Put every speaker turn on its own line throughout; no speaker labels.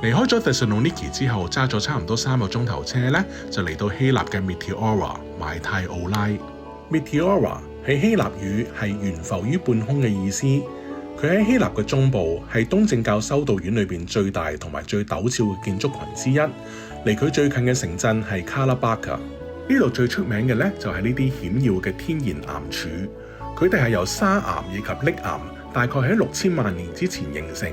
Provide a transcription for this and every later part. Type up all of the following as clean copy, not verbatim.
離開咗 Thessaloniki 之後，揸咗差唔多3個鐘頭車咧，就嚟到希臘嘅 Meteora 邁泰奧拉。Meteora 喺希臘語係懸浮於半空嘅意思。佢喺希臘嘅中部，係東正教修道院裏邊最大同埋最陡峭嘅建築群之一。離佢最近嘅城鎮係 Kalabaka。呢度最出名嘅咧就係呢啲險要嘅天然岩柱，佢哋係由沙岩以及礫岩大概喺6000萬年之前形成。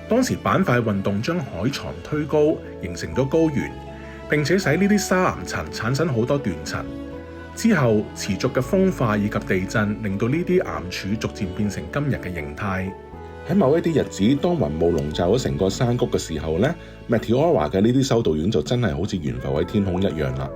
當時板塊運動將海床推高，形成咗高原，並且使呢啲沙岩層產生好多斷層。之後持續嘅風化以及地震，令到呢啲岩柱逐漸變成今日嘅形態。喺某一啲日子，當雲霧籠罩咗成個山谷嘅時候呢， Meteora 嘅呢啲修道院就真係好似懸浮喺天空一樣啦。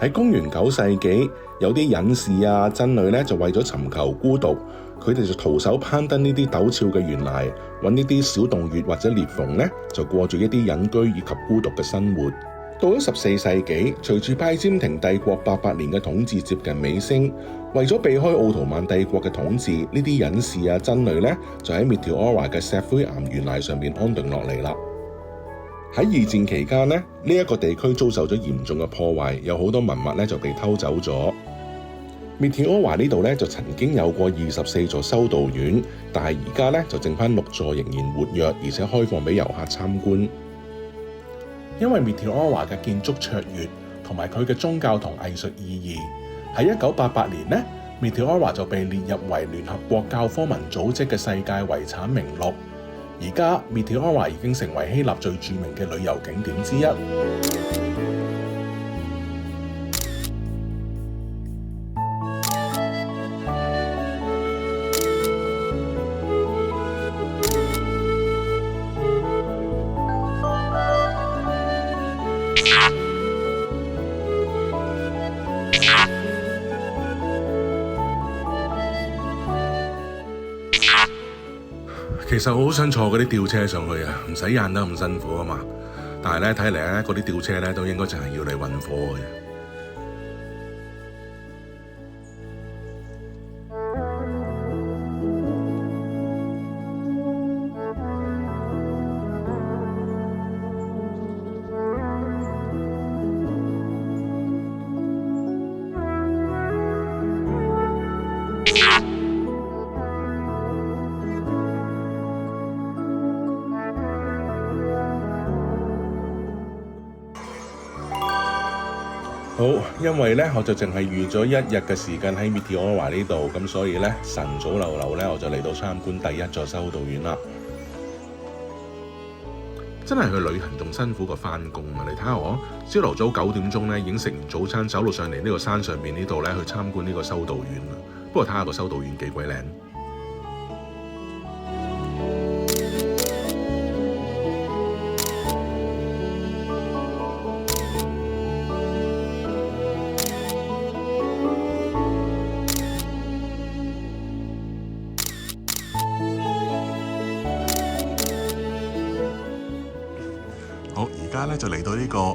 喺公元9世紀，有啲隱士啊、僧侶咧就為咗尋求孤獨，佢哋就徒手攀登呢啲陡峭嘅懸崖，揾呢啲小洞穴或者裂縫咧，就過住一啲隱居以及孤獨嘅生活。到咗14世紀，隨住拜占庭帝國800年嘅統治接近尾聲，為咗避開奧圖曼帝國嘅統治，呢啲隱士啊、僧侶咧就喺 Meteora 嘅石灰岩懸崖上面安頓落嚟啦。喺二戰期間呢，呢一個地區遭受咗嚴重嘅破壞，有好多文物咧就被偷走咗。Meteora 呢度咧就曾經有過24座修道院，但係而家咧就剩翻6座仍然活躍，而且開放俾遊客參觀。因為 Meteora 嘅建築卓越同埋佢嘅宗教同藝術意義，喺1988年呢 Meteora 就被列入為聯合國教科文組織嘅世界遺產名錄。而家 Meteora 已經成為希臘最著名嘅旅遊景點之一。其實我好想坐嗰啲吊車上去啊，唔使行得咁辛苦啊嘛。但係咧睇嚟咧，嗰啲吊車咧都應該就係要嚟運貨嘅。好，因為咧我就淨係預咗1日嘅時間喺 Meteora 呢度，咁所以咧晨早流流咧我就嚟到參觀第1座修道院啦。真係去旅行仲辛苦過返工啊！你睇下我朝頭早9點鐘咧已經食完早餐，走路上嚟呢個山上邊呢度咧去參觀呢個修道院啦。不過睇下個修道院幾鬼靚。好，而家咧就嚟到呢個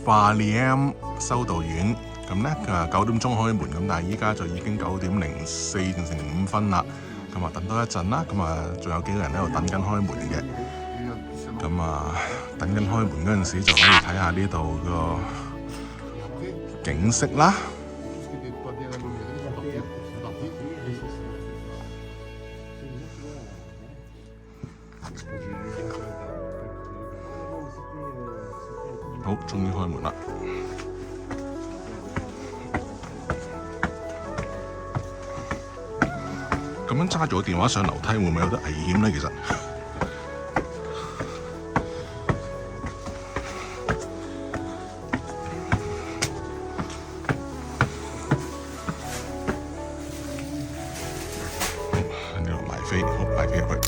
Valium 修道院，咁咧9點鐘開門，咁但係依家就已經9點04定成5分啦，咁啊等多一陣啦，咁啊仲有幾個人喺度等緊開門嘅，咁啊等緊開門嗰陣時就可以睇下呢度個景色啦。好，終於開門啦！咁樣揸住個電話上樓梯會唔會有啲危險呢？其實喺呢度買飛，好買飛入去。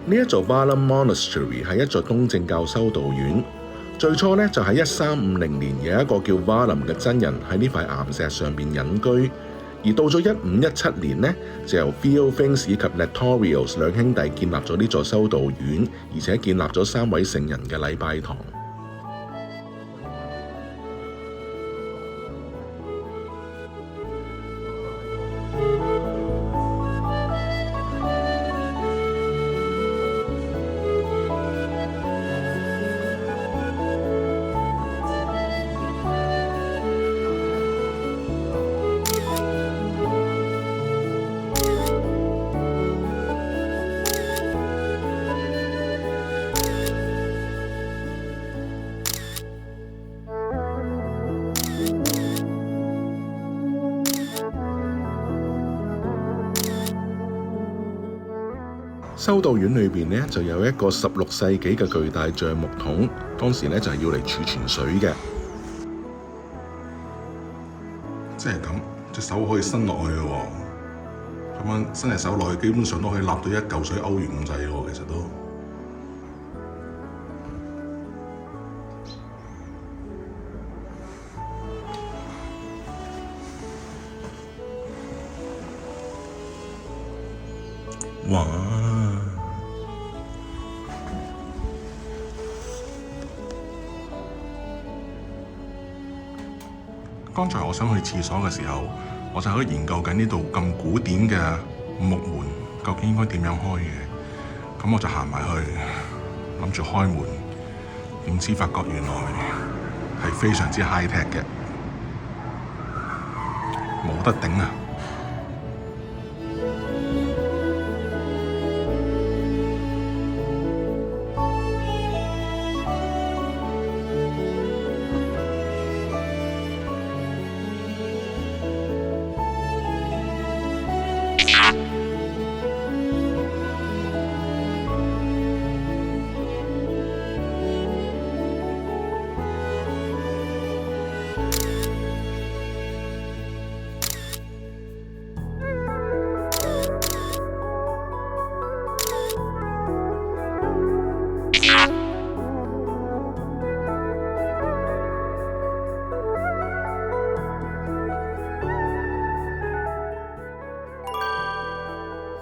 呢一座 Varlam Monastery 係一座東正教修道院。最初咧就喺1350年有一個叫 Varlam 嘅真人喺呢塊岩石上邊隱居，而到咗1517年呢，就由 Theophanes 以及 Nettorius 兩兄弟建立咗呢座修道院，而且建立咗3位聖人嘅禮拜堂。修道院裏邊咧就有一個16世紀嘅巨大橡木桶，當時咧就係要嚟儲存水嘅。即係咁，隻手可以伸落去嘅喎，咁樣伸隻手落去，基本上都可以立到1嚿水歐元咁滯喎，其實都。哇！剛才我想去廁所嘅時候，我就喺度研究緊呢度咁古典嘅木門，究竟應該點樣開嘅？咁我就行埋去，諗住開門，點知發覺原來係非常之 high tech 嘅，冇得頂啊！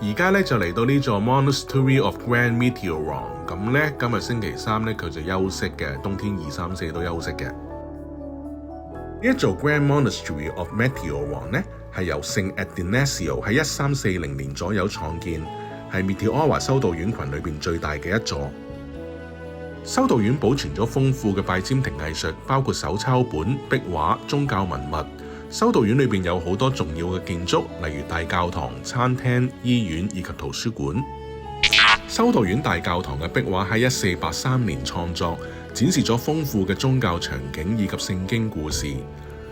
而家咧就嚟到呢座 Monastery of Grand Meteoron， 咁咧今日星期3咧佢就休息嘅，冬天2、3、4都休息嘅。呢一座 Grand Monastery of Meteoron 咧係由聖 Athanasio 喺1340年左右創建，係 Meteora 修道院群裏邊最大嘅一座。修道院保存咗豐富嘅拜占庭藝術，包括手抄本、壁畫、宗教文物。修道院裏邊有好多重要嘅建築，例如大教堂、餐廳、醫院以及圖書館。修道院大教堂嘅壁畫喺1483年創作，展示咗豐富嘅宗教場景以及聖經故事。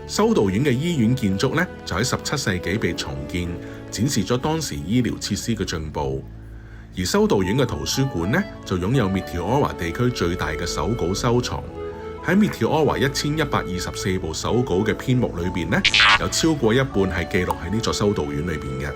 修道院嘅醫院建築咧就喺17世紀被重建，展示咗當時醫療設施嘅進步。而修道院嘅圖書館咧就擁有 Meteora 地區最大嘅手稿收藏。喺 Meteora 1124部手稿嘅篇目裏邊咧，有超過一半係記錄喺呢座修道院裏邊嘅。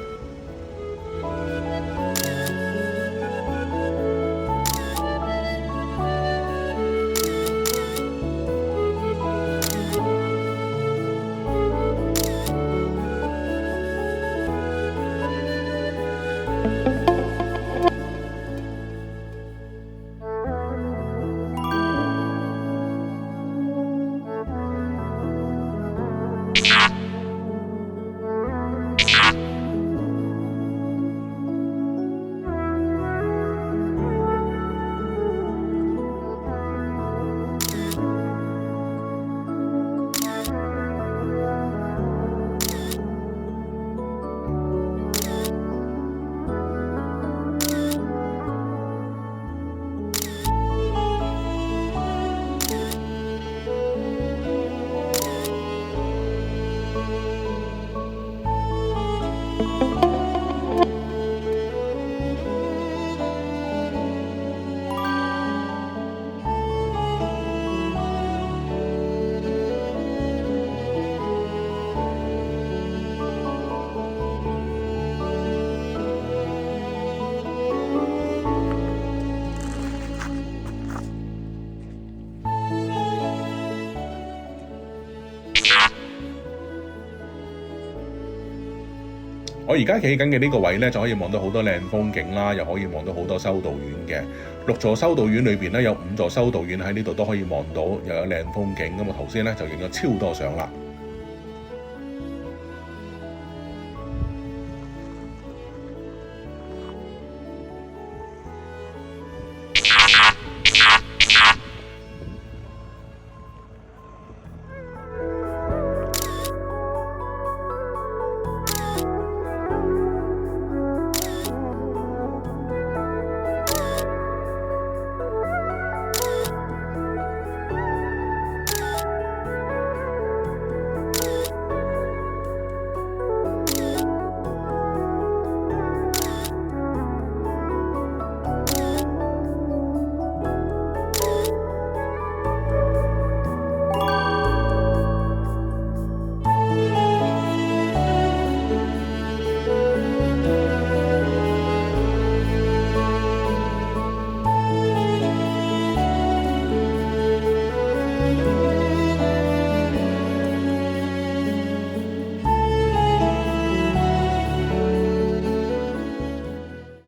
我而家企緊嘅呢個位咧，就可以望到好多靚風景啦，又可以望到好多修道院嘅。6座修道院裏邊咧，有5座修道院喺呢度都可以望到，又有靚風景。咁我頭先咧就影咗超多相啦。